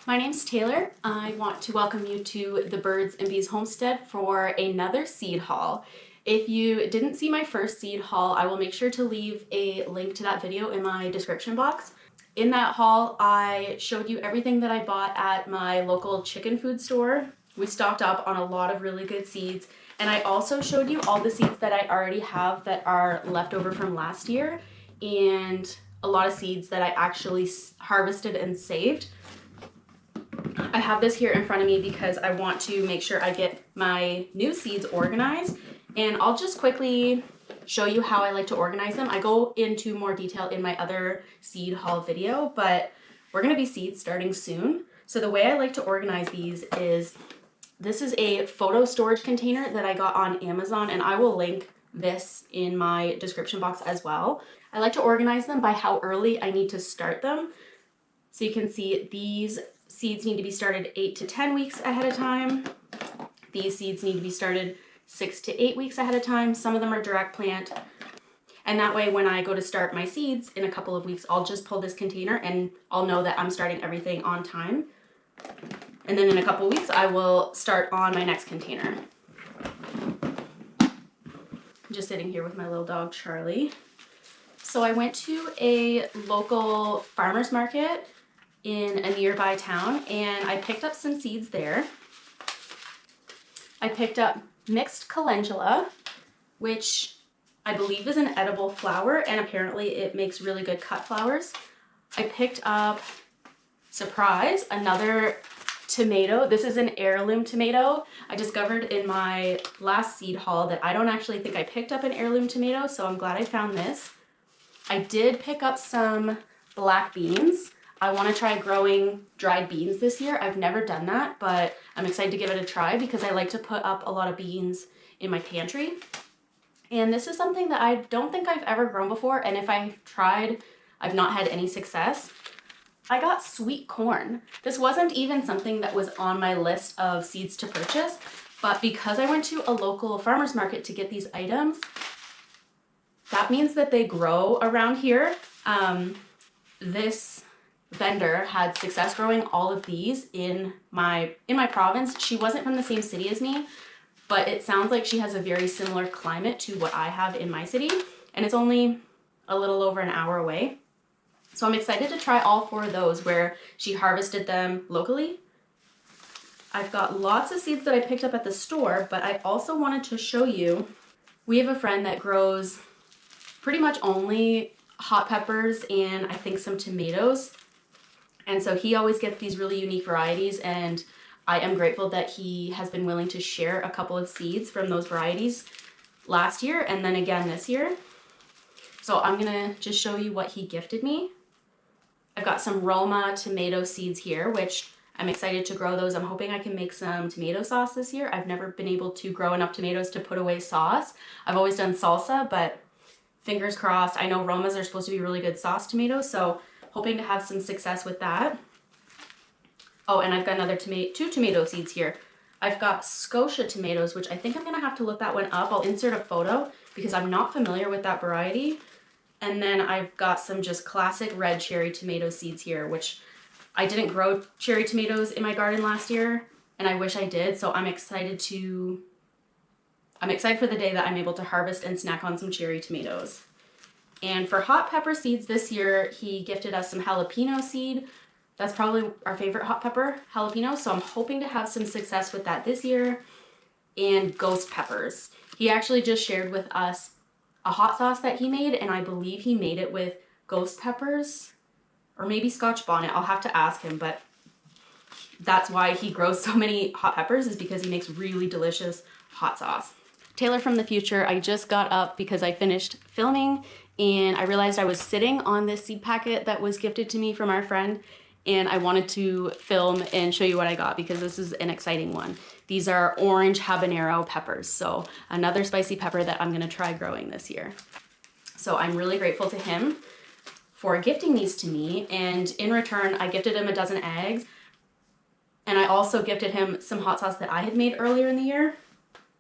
My name's Taylor. I want to welcome you to the Birds and Bees Homestead for another seed haul. If you didn't see my first seed haul, I will make sure to leave a link to that video in my description box. In that haul, I showed you everything that I bought at my local chicken food store. We stocked up on a lot of really good seeds, and I also showed you all the seeds that I already have that are left over from last year, and a lot of seeds that I actually harvested and saved. I have this here in front of me because I want to make sure I get my new seeds organized, and I'll just quickly show you how I like to organize them. I go into more detail in my other seed haul video, but we're going to be seed starting soon. So the way I like to organize these is, this is a photo storage container that I got on Amazon, and I will link this in my description box as well. I like to organize them by how early I need to start them. So you can see these seeds need to be started 8 to 10 weeks ahead of time. These seeds need to be started 6 to 8 weeks ahead of time. Some of them are direct plant. And that way, when I go to start my seeds in a couple of weeks, I'll just pull this container and I'll know that I'm starting everything on time. And then in a couple of weeks, I will start on my next container. I'm just sitting here with my little dog, Charlie. So I went to a local farmer's market in a nearby town, and I picked up some seeds there. I picked up mixed calendula, which I believe is an edible flower, and apparently it makes really good cut flowers. I picked up, surprise, another tomato. This is an heirloom tomato. I discovered in my last seed haul that I don't actually think I picked up an heirloom tomato, so I'm glad I found this. I did pick up some black beans. I want to try growing dried beans this year. I've never done that, but I'm excited to give it a try because I like to put up a lot of beans in my pantry. And this is something that I don't think I've ever grown before, and if I've tried, I've not had any success. I got sweet corn. This wasn't even something that was on my list of seeds to purchase, but because I went to a local farmer's market to get these items, that means that they grow around here. This vendor had success growing all of these in my province. She wasn't from the same city as me, but it sounds like she has a very similar climate to what I have in my city, and it's only a little over an hour away. So I'm excited to try all 4 of those where she harvested them locally. I've got lots of seeds that I picked up at the store, but I also wanted to show you, we have a friend that grows pretty much only hot peppers and I think some tomatoes. And so he always gets these really unique varieties, and I am grateful that he has been willing to share a couple of seeds from those varieties last year and then again this year. So I'm gonna just show you what he gifted me. I've got some Roma tomato seeds here, which I'm excited to grow those. I'm hoping I can make some tomato sauce this year. I've never been able to grow enough tomatoes to put away sauce. I've always done salsa, but fingers crossed. I know Romas are supposed to be really good sauce tomatoes, so hoping to have some success with that. Oh, and I've got another 2 tomato seeds here. I've got Scotia tomatoes, which I think I'm gonna have to look that one up. I'll insert a photo because I'm not familiar with that variety. And then I've got some just classic red cherry tomato seeds here, which I didn't grow cherry tomatoes in my garden last year, and I wish I did, so I'm excited for the day that I'm able to harvest and snack on some cherry tomatoes. And for hot pepper seeds this year, he gifted us some jalapeno seed. That's probably our favorite hot pepper, jalapeno, so I'm hoping to have some success with that this year. And ghost peppers. He actually just shared with us a hot sauce that he made, and I believe he made it with ghost peppers or maybe Scotch bonnet. I'll have to ask him, but that's why he grows so many hot peppers, is because he makes really delicious hot sauce. Taylor from the future, I just got up because I finished filming and I realized I was sitting on this seed packet that was gifted to me from our friend, and I wanted to film and show you what I got because this is an exciting one. These are orange habanero peppers, so another spicy pepper that I'm gonna try growing this year. So I'm really grateful to him for gifting these to me, and in return, I gifted him a dozen eggs, and I also gifted him some hot sauce that I had made earlier in the year.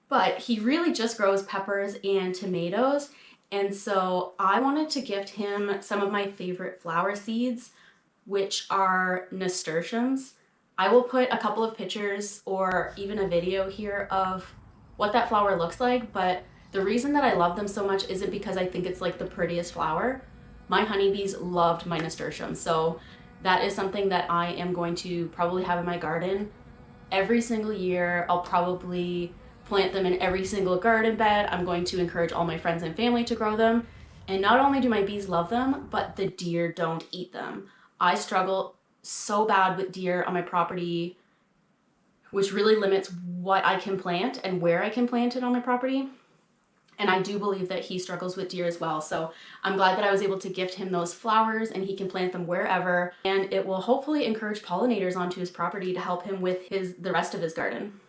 But he really just grows peppers and tomatoes, and so I wanted to gift him some of my favorite flower seeds, which are nasturtiums. I will put a couple of pictures or even a video here of what that flower looks like, but the reason that I love them so much isn't because I think it's like the prettiest flower. My honeybees loved my nasturtium, so that is something that I am going to probably have in my garden every single year. I'll probably plant them in every single garden bed. I'm going to encourage all my friends and family to grow them. And not only do my bees love them, but the deer don't eat them. I struggle so bad with deer on my property, which really limits what I can plant and where I can plant it on my property. And I do believe that he struggles with deer as well. So I'm glad that I was able to gift him those flowers and he can plant them wherever. And it will hopefully encourage pollinators onto his property to help him with the rest of his garden.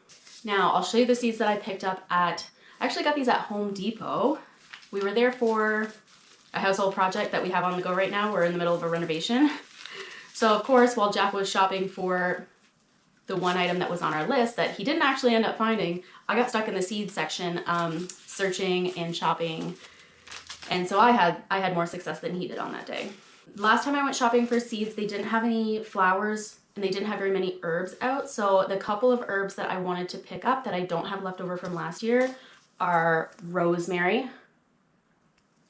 Now I'll show you the seeds that I picked up I actually got these at Home Depot. We were there for a household project that we have on the go right now. We're in the middle of a renovation. So of course, while Jeff was shopping for the one item that was on our list that he didn't actually end up finding, I got stuck in the seed section, searching and shopping. And so I had more success than he did on that day. Last time I went shopping for seeds, they didn't have any flowers and they didn't have very many herbs out. So the couple of herbs that I wanted to pick up that I don't have left over from last year are rosemary.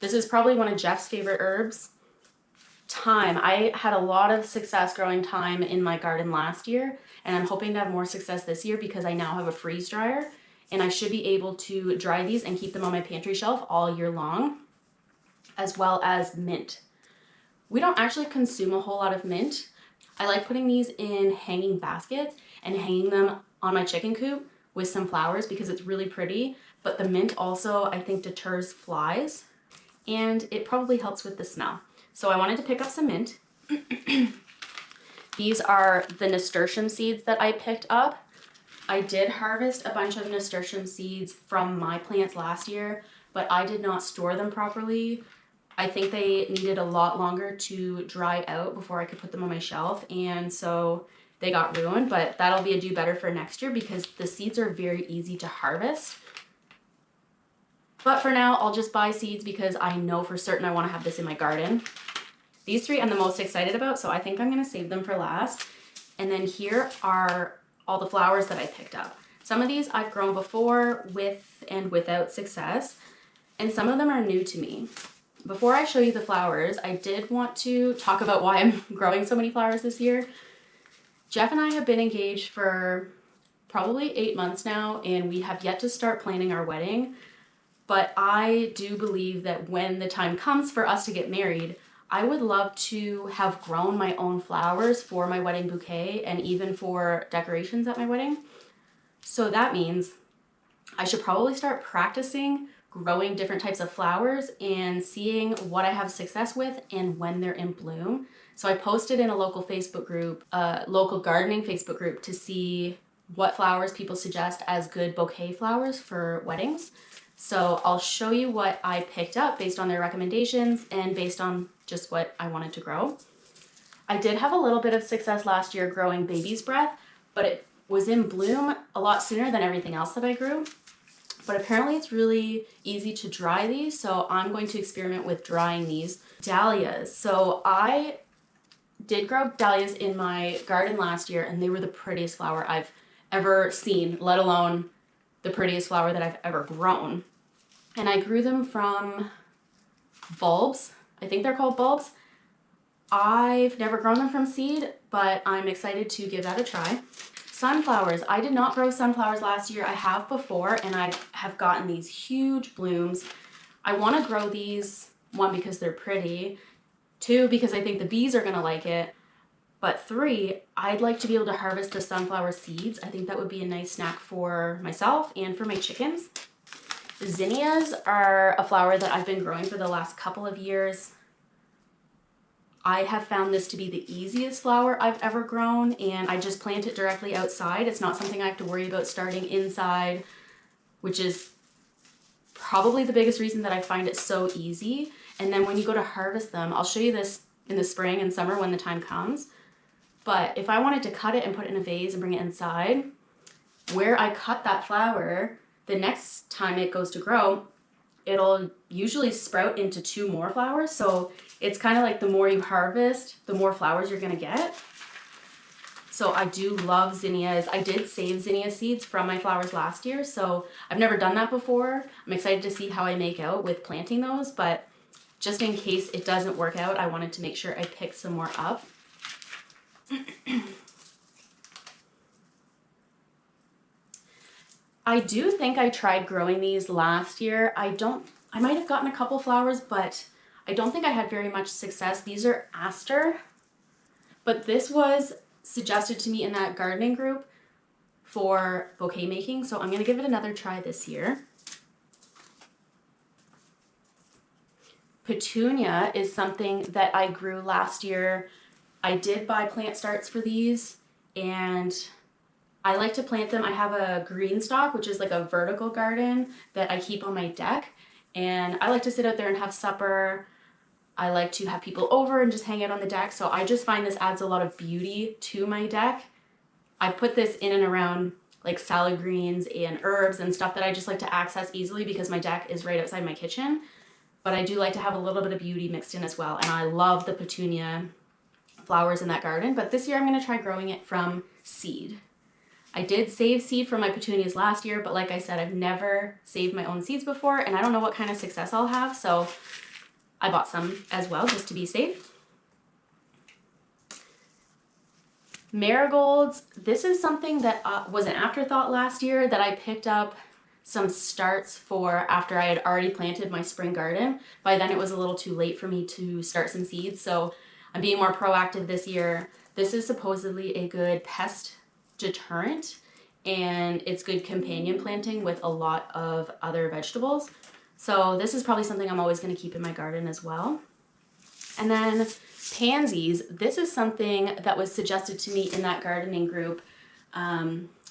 This is probably one of Jeff's favorite herbs. Thyme. I had a lot of success growing thyme in my garden last year, and I'm hoping to have more success this year because I now have a freeze dryer and I should be able to dry these and keep them on my pantry shelf all year long, as well as mint. We don't actually consume a whole lot of mint. I like putting these in hanging baskets and hanging them on my chicken coop with some flowers because it's really pretty, but the mint also I think deters flies and it probably helps with the smell. So I wanted to pick up some mint. These are the nasturtium seeds that I picked up. I did harvest a bunch of nasturtium seeds from my plants last year, but I did not store them properly. I think they needed a lot longer to dry out before I could put them on my shelf, and so they got ruined, but that'll be a do better for next year because the seeds are very easy to harvest. But for now, I'll just buy seeds because I know for certain I want to have this in my garden. These three I'm the most excited about, so I think I'm going to save them for last. And then here are all the flowers that I picked up. Some of these I've grown before with and without success, and some of them are new to me. Before I show you the flowers, I did want to talk about why I'm growing so many flowers this year. Jeff and I have been engaged for probably 8 months now, and we have yet to start planning our wedding. But I do believe that when the time comes for us to get married, I would love to have grown my own flowers for my wedding bouquet and even for decorations at my wedding. So that means I should probably start practicing growing different types of flowers and seeing what I have success with and when they're in bloom. So I posted in a local Facebook group, a local gardening Facebook group, to see what flowers people suggest as good bouquet flowers for weddings. So I'll show you what I picked up based on their recommendations and based on just what I wanted to grow. I did have a little bit of success last year growing baby's breath, but it was in bloom a lot sooner than everything else that I grew. But apparently it's really easy to dry these, so I'm going to experiment with drying these. Dahlias. So I did grow dahlias in my garden last year, and they were the prettiest flower I've ever seen, let alone the prettiest flower that I've ever grown. And I grew them from bulbs. I think they're called bulbs. I've never grown them from seed, but I'm excited to give that a try. Sunflowers. I did not grow sunflowers last year. I have before, and I have gotten these huge blooms. I want to grow these, one, because they're pretty, two, because I think the bees are going to like it, but three, I'd like to be able to harvest the sunflower seeds. I think that would be a nice snack for myself and for my chickens. Zinnias are a flower that I've been growing for the last couple of years. I have found this to be the easiest flower I've ever grown, and I just plant it directly outside. It's not something I have to worry about starting inside, which is probably the biggest reason that I find it so easy. And then when you go to harvest them, I'll show you this in the spring and summer when the time comes. But if I wanted to cut it and put it in a vase and bring it inside, where I cut that flower, the next time it goes to grow, it'll usually sprout into 2 more flowers. So it's kind of like the more you harvest, the more flowers you're going to get. So I do love zinnias. I did save zinnia seeds from my flowers last year, so I've never done that before. I'm excited to see how I make out with planting those, but just in case it doesn't work out, I wanted to make sure I pick some more up. I do think I tried growing these last year. I might have gotten a couple flowers, but I don't think I had very much success. These are aster, but this was suggested to me in that gardening group for bouquet making, so I'm gonna give it another try this year. Petunia is something that I grew last year. I did buy plant starts for these, and I like to plant them. I have a green stalk, which is like a vertical garden that I keep on my deck, and I like to sit out there and have supper. I like to have people over and just hang out on the deck, so I just find this adds a lot of beauty to my deck. I put this in and around like salad greens and herbs and stuff that I just like to access easily because my deck is right outside my kitchen. But I do like to have a little bit of beauty mixed in as well, and I love the petunia flowers in that garden, but this year I'm going to try growing it from seed. I did save seed from my petunias last year, but like I said, I've never saved my own seeds before, and I don't know what kind of success I'll have, so I bought some as well just to be safe. Marigolds, this is something that was an afterthought last year that I picked up some starts for after I had already planted my spring garden. By then it was a little too late for me to start some seeds, so I'm being more proactive this year. This is supposedly a good pest deterrent, and it's good companion planting with a lot of other vegetables. So this is probably something I'm always going to keep in my garden as well. And then pansies, this is something that was suggested to me in that gardening group.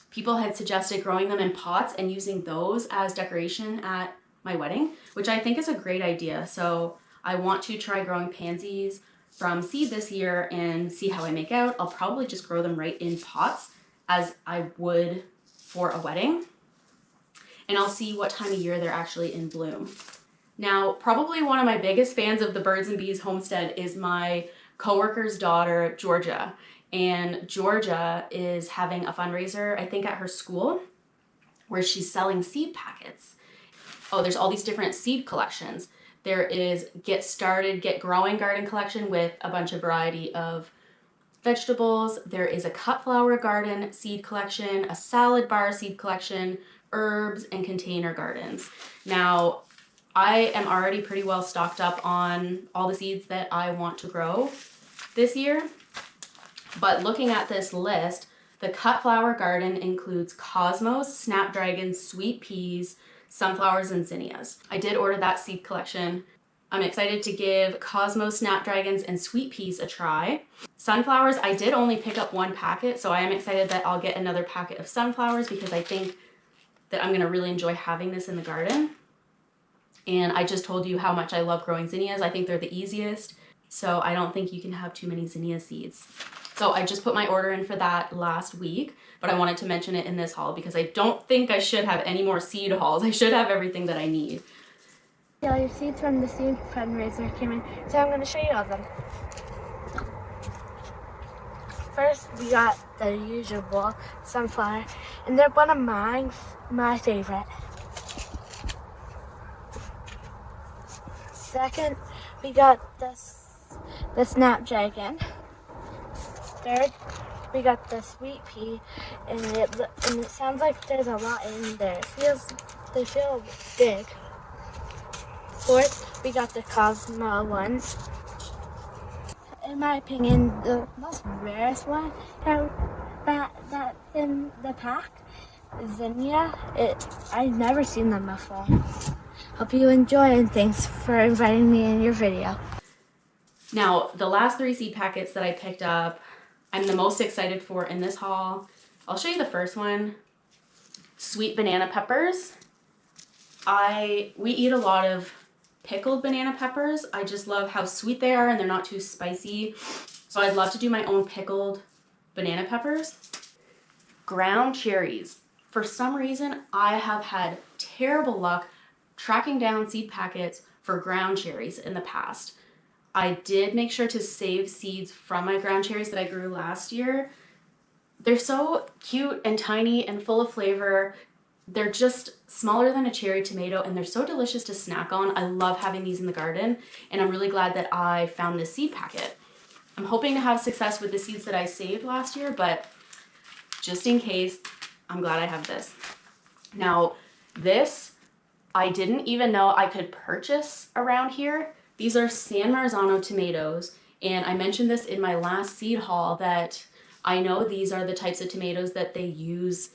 People had suggested growing them in pots and using those as decoration at my wedding, which I think is a great idea. So I want to try growing pansies from seed this year and see how I make out. I'll probably just grow them right in pots as I would for a wedding. And I'll see what time of year they're actually in bloom. Now, probably one of my biggest fans of the Birds and Bees Homestead is my coworker's daughter, Georgia. And Georgia is having a fundraiser, I think at her school, where she's selling seed packets. Oh, there's all these different seed collections. There is Get Started, Get Growing garden collection with a bunch of variety of vegetables. There is a cut flower garden seed collection, a salad bar seed collection, herbs, and container gardens. Now, I am already pretty well stocked up on all the seeds that I want to grow this year. But looking at this list, the cut flower garden includes cosmos, snapdragons, sweet peas, sunflowers, and zinnias. I did order that seed collection. I'm excited to give cosmos, snapdragons, and sweet peas a try. Sunflowers, I did only pick up one packet, so I am excited that I'll get another packet of sunflowers because I think that I'm gonna really enjoy having this in the garden. And I just told you how much I love growing zinnias. I think they're the easiest, so I don't think you can have too many zinnia seeds. So I just put my order in for that last week, but I wanted to mention it in this haul because I don't think I should have any more seed hauls. I should have everything that I need. Yeah, your seeds from the seed fundraiser came in, so I'm going to show you all of them. First, we got the usual sunflower, and they're one of my favorite. Second, we got the snapdragon. Third, we got the sweet pea, and it sounds like there's a lot in there. They feel big. Fourth, we got the Cosmo ones. In my opinion, the most rarest one that's in the pack is zinnia. I've never seen them before. Hope you enjoy, and thanks for inviting me in your video. Now, the last 3 seed packets that I picked up, I'm the most excited for in this haul. I'll show you the first one. Sweet banana peppers. We eat a lot of pickled banana peppers. I just love how sweet they are and they're not too spicy. So I'd love to do my own pickled banana peppers. Ground cherries. For some reason, I have had terrible luck tracking down seed packets for ground cherries in the past. I did make sure to save seeds from my ground cherries that I grew last year, They're so cute and tiny and full of flavor. They're just smaller than a cherry tomato and they're so delicious to snack on. I love having these in the garden and I'm really glad that I found this seed packet. I'm hoping to have success with the seeds that I saved last year, but just in case, I'm glad I have this. Now, this I didn't even know I could purchase around here. These are San Marzano tomatoes, and I mentioned this in my last seed haul that I know these are the types of tomatoes that they use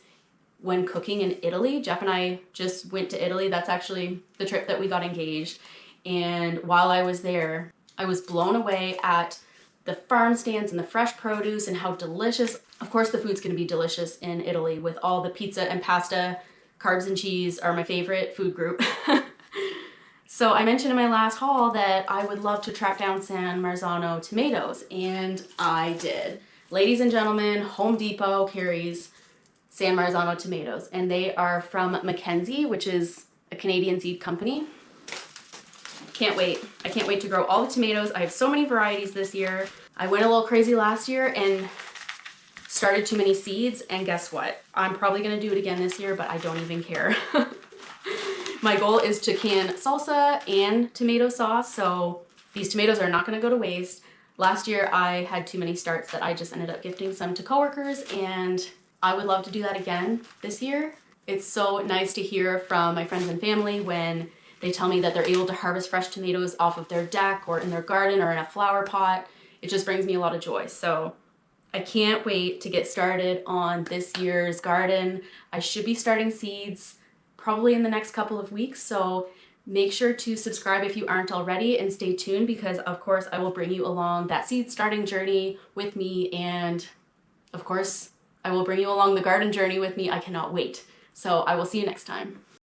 when cooking in Italy. Jeff and I just went to Italy. That's actually the trip that we got engaged. And while I was there, I was blown away at the farm stands and the fresh produce and how delicious. Of course, the food's gonna be delicious in Italy with all the pizza and pasta. Carbs and cheese are my favorite food group. So I mentioned in my last haul that I would love to track down San Marzano tomatoes, and I did. Ladies and gentlemen, Home Depot carries San Marzano tomatoes, and they are from Mackenzie, which is a Canadian seed company. Can't wait. I can't wait to grow all the tomatoes. I have so many varieties this year. I went a little crazy last year and started too many seeds, and guess what? I'm probably gonna do it again this year, but I don't even care. My goal is to can salsa and tomato sauce, so these tomatoes are not gonna go to waste. Last year I had too many starts that I just ended up gifting some to coworkers, and I would love to do that again this year. It's so nice to hear from my friends and family when they tell me that they're able to harvest fresh tomatoes off of their deck or in their garden or in a flower pot. It just brings me a lot of joy. So I can't wait to get started on this year's garden. I should be starting seeds probably in the next couple of weeks, so make sure to subscribe if you aren't already and stay tuned because of course I will bring you along that seed starting journey with me, and of course I will bring you along the garden journey with me. I cannot wait. So I will see you next time.